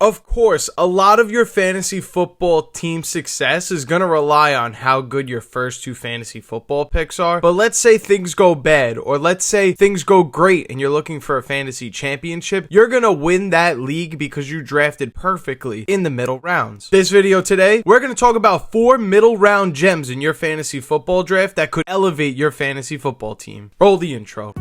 Of course, a lot of your fantasy football team success is going to rely on how good your first two fantasy football picks are. But let's say things go bad, or let's say things go great and you're looking for a fantasy championship. You're going to win that league because you drafted perfectly in the middle rounds. This video today, we're going to talk about 4 middle round gems in your fantasy football draft that could elevate your fantasy football team. Roll the intro.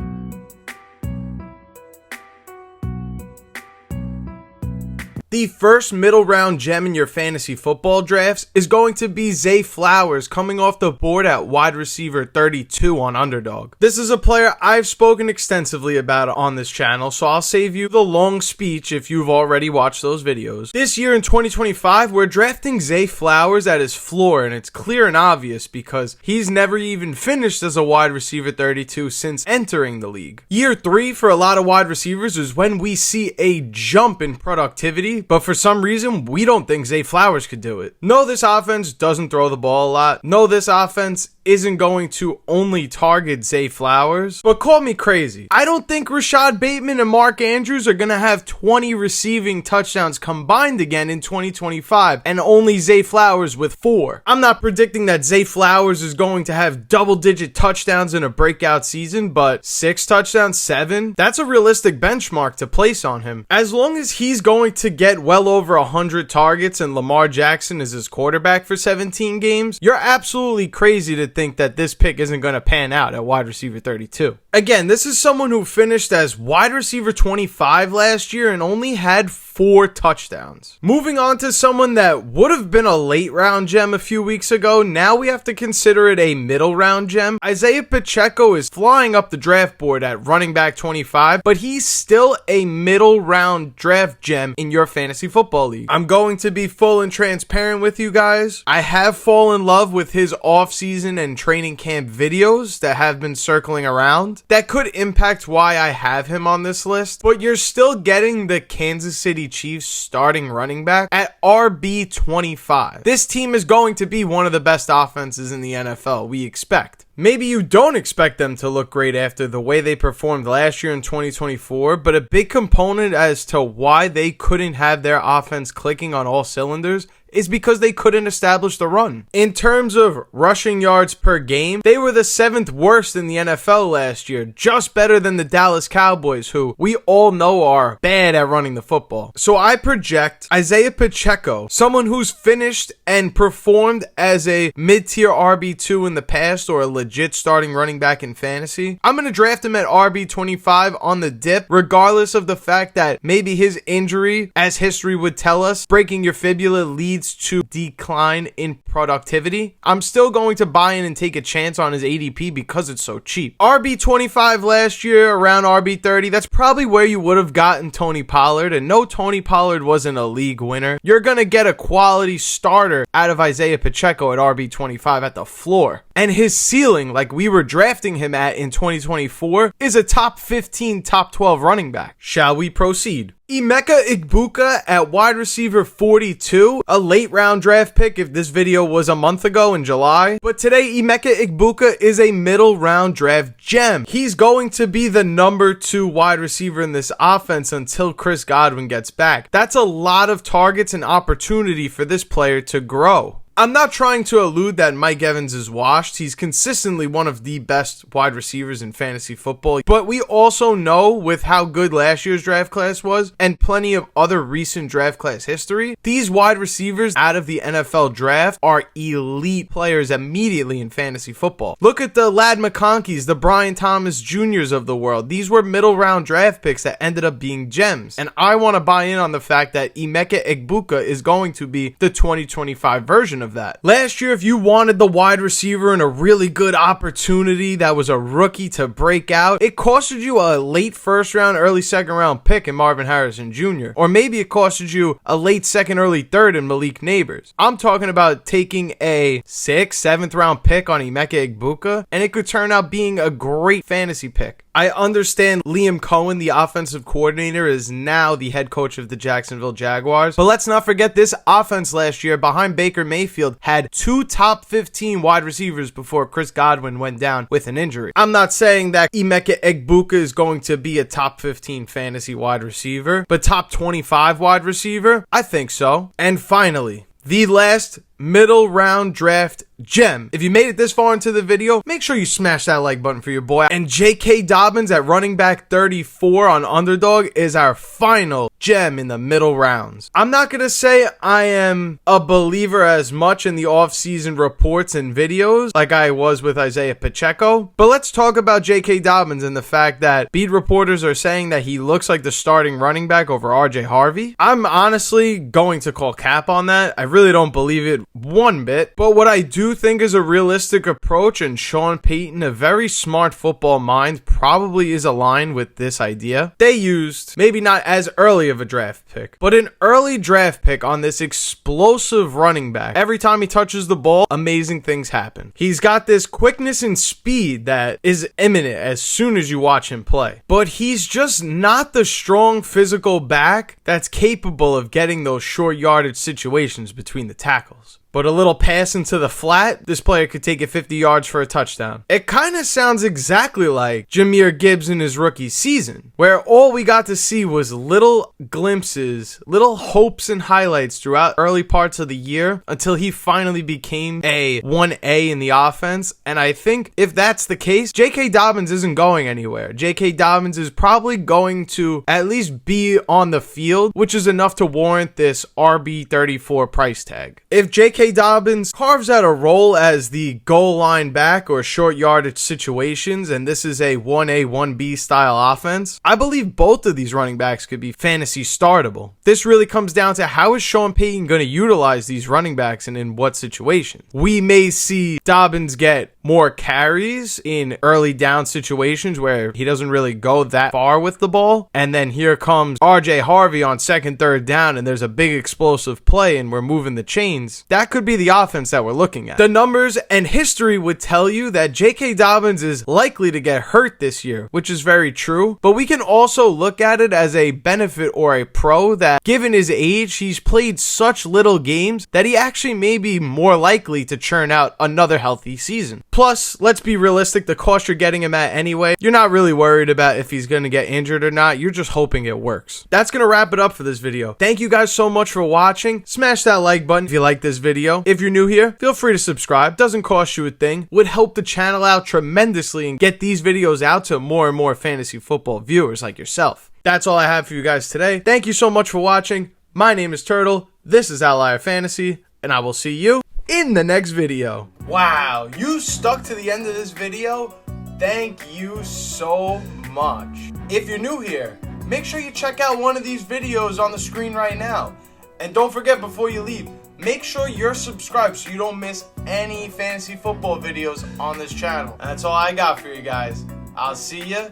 The first middle round gem in your fantasy football drafts is going to be Zay Flowers, coming off the board at wide receiver 32 on Underdog. This is a player I've spoken extensively about on this channel, so I'll save you the long speech if you've already watched those videos. This year in 2025, we're drafting Zay Flowers at his floor, and it's clear and obvious because he's never even finished as a wide receiver 32 since entering the league. Year 3 for a lot of wide receivers is when we see a jump in productivity, but for some reason, we don't think Zay Flowers could do it. No, this offense doesn't throw the ball a lot. No, this offense isn't going to only target Zay Flowers, but call me crazy. I don't think Rashad Bateman and Mark Andrews are going to have 20 receiving touchdowns combined again in 2025, and only Zay Flowers with 4. I'm not predicting that Zay Flowers is going to have double-digit touchdowns in a breakout season, but 6 touchdowns, 7, that's a realistic benchmark to place on him. As long as he's going to get well over 100 targets and Lamar Jackson is his quarterback for 17 games, you're absolutely crazy to think that this pick isn't going to pan out at wide receiver 32. Again, this is someone who finished as wide receiver 25 last year and only had 4 touchdowns. Moving on to someone that would have been a late round gem a few weeks ago, now we have to consider it a middle round gem. Isiah Pacheco is flying up the draft board at running back 25, but he's still a middle round draft gem in your fantasy football league. I'm going to be full and transparent with you guys. I have fallen in love with his offseason and training camp videos that have been circling around. That could impact why I have him on this list, but you're still getting the Kansas City Chiefs starting running back at RB25. This team is going to be one of the best offenses in the NFL, we expect. Maybe you don't expect them to look great after the way they performed last year in 2024, but a big component as to why they couldn't have their offense clicking on all cylinders is because they couldn't establish the run. In terms of rushing yards per game, they were the 7th worst in the NFL last year, just better than the Dallas Cowboys, who we all know are bad at running the football. So I project Isiah Pacheco, someone who's finished and performed as a mid-tier RB2 in the past or a legit starting running back in fantasy. I'm going to draft him at RB25 on the dip, regardless of the fact that maybe his injury, as history would tell us, breaking your fibula leads to decline in productivity. I'm still going to buy in and take a chance on his ADP because it's so cheap. RB25 last year, around RB30, that's probably where you would have gotten Tony Pollard, and no, Tony Pollard wasn't a league winner. You're going to get a quality starter out of Isiah Pacheco at RB25 at the floor. And his ceiling, like we were drafting him at in 2024, is a top 15, top 12 running back. Shall we proceed? Emeka Egbuka at wide receiver 42, a late round draft pick if this video was a month ago in July. But today, Emeka Egbuka is a middle round draft gem. He's going to be the number 2 wide receiver in this offense until Chris Godwin gets back. That's a lot of targets and opportunity for this player to grow. I'm not trying to allude that Mike Evans is washed. He's consistently one of the best wide receivers in fantasy football. But we also know with how good last year's draft class was and plenty of other recent draft class history, these wide receivers out of the NFL draft are elite players immediately in fantasy football. Look at the Ladd McConkeys, the Brian Thomas Jr.'s of the world. These were middle round draft picks that ended up being gems. And I want to buy in on the fact that Emeka Egbuka is going to be the 2025 version of that. Last year, if you wanted the wide receiver and a really good opportunity that was a rookie to break out, it costed you a late first round, early second round pick in Marvin Harrison Jr. Or maybe it costed you a late second, early third in Malik Neighbors. I'm talking about taking a 6th, 7th round pick on Emeka Egbuka, and it could turn out being a great fantasy pick. I understand Liam Cohen, the offensive coordinator, is now the head coach of the Jacksonville Jaguars. But let's not forget this offense last year behind Baker Mayfield backfield had 2 top 15 wide receivers before Chris Godwin went down with an injury. I'm not saying that Emeka Egbuka is going to be a top 15 fantasy wide receiver, but top 25 wide receiver? I think so. And finally, the last middle round draft gem. If you made it this far into the video, make sure you smash that like button for your boy. And J.K. Dobbins at running back 34 on Underdog is our final gem in the middle rounds. I'm not going to say I am a believer as much in the offseason reports and videos like I was with Isiah Pacheco, but let's talk about J.K. Dobbins and the fact that beat reporters are saying that he looks like the starting running back over R.J. Harvey. I'm honestly going to call cap on that. I really don't believe it one bit, but what I do think is a realistic approach, and Sean Payton, a very smart football mind, probably is aligned with this idea. They used maybe not as early of a draft pick, but an early draft pick on this explosive running back. Every time he touches the ball, amazing things happen. He's got this quickness and speed that is imminent as soon as you watch him play, but he's just not the strong physical back that's capable of getting those short yardage situations between the tackles. But a little pass into the flat, this player could take it 50 yards for a touchdown. It kind of sounds exactly like Jahmyr Gibbs in his rookie season, where all we got to see was little glimpses, little hopes and highlights throughout early parts of the year until he finally became a 1A in the offense. And I think if that's the case, J.K. Dobbins isn't going anywhere. J.K. Dobbins is probably going to at least be on the field, which is enough to warrant this RB34 price tag. If J.K. Dobbins carves out a role as the goal line back or short yardage situations, and this is a 1A, 1B style offense, I believe both of these running backs could be fantasy startable. This really comes down to how is Sean Payton going to utilize these running backs and in what situation. We may see Dobbins get more carries in early down situations where he doesn't really go that far with the ball, and then here comes R.J. Harvey on second, third down, and there's a big explosive play and we're moving the chains. That could be the offense that we're looking at. The numbers and history would tell you that J.K. Dobbins is likely to get hurt this year, which is very true, but we can also look at it as a benefit or a pro that given his age, he's played such little games that he actually may be more likely to churn out another healthy season. Plus, let's be realistic, the cost you're getting him at anyway, you're not really worried about if he's going to get injured or not, you're just hoping it works. That's going to wrap it up for this video. Thank you guys so much for watching. Smash that like button if you like this video. If you're new here, feel free to subscribe. Doesn't cost you a thing. Would help the channel out tremendously and get these videos out to more and more fantasy football viewers like yourself. That's all I have for you guys today. Thank you so much for watching. My name is Turtle. This is Outlier Fantasy, and I will see you in the next video. Wow, you stuck to the end of this video? Thank you so much. If you're new here, make sure you check out one of these videos on the screen right now. And don't forget, before you leave, make sure you're subscribed so you don't miss any fantasy football videos on this channel. And that's all I got for you guys. I'll see you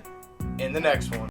in the next one.